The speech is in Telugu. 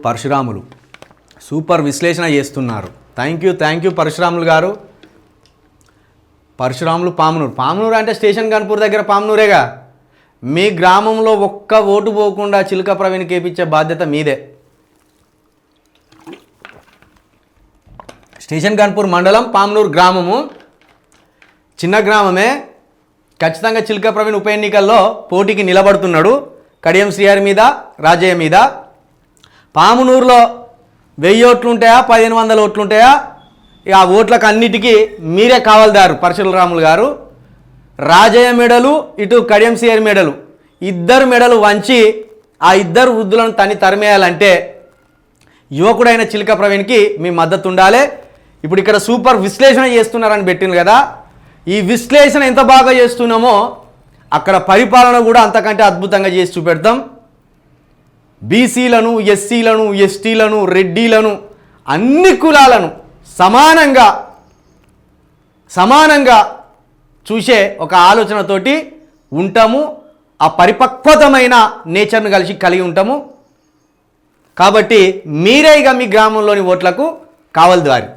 పరశురాములు సూపర్ విశ్లేషణ చేస్తున్నారు. థ్యాంక్ యూ పరశురాములు గారు. పరశురాములు పామునూరు అంటే స్టేషన్ గన్పూర్ దగ్గర పామునూరేగా. మీ గ్రామంలో ఒక్క ఓటు పోకుండా చిలుక ప్రవీణ్కి వేయించే బాధ్యత మీదే. స్టేషన్ గన్పూర్ మండలం పామునూరు గ్రామము చిన్న గ్రామమే. ఖచ్చితంగా చిలుక ప్రవీణ్ ఉప ఎన్నికల్లో పోటీకి నిలబడుతున్నాడు కడియం శ్రీహరి మీద, రాజయ్య మీద. పామునూరులో 1000 ఓట్లు ఉంటాయా 1500 ఓట్లు ఉంటాయా? ఆ ఓట్లకు అన్నిటికీ మీరే కావలిదారు పరశురాములు గారు. రాజయ్య మెడలు, ఇటు కడియం శ్రీహరి మెడలు, ఇద్దరు మెడలు వంచి ఆ ఇద్దరు వృద్ధులను తరిమేయాలంటే యువకుడైన చిలుక ప్రవీణ్కి మీ మద్దతు ఉండాలి. ఇప్పుడు ఇక్కడ సూపర్ విశ్లేషణ చేస్తున్నారని పెట్టింది కదా. ఈ విశ్లేషణ ఎంత బాగా చేస్తున్నామో అక్కడ పరిపాలన కూడా అంతకంటే అద్భుతంగా చేసి చూపెడతాం. బీసీలను, ఎస్సీలను, ఎస్టీలను, రెడ్డిలను, అన్ని కులాలను సమానంగా చూసే ఒక ఆలోచనతోటి ఉంటాము. ఆ పరిపక్వతమైన నేచర్ను కలిగి ఉంటాము. కాబట్టి మీరే ఇక మీ గ్రామంలోని ఓట్లకు కావలిదారి.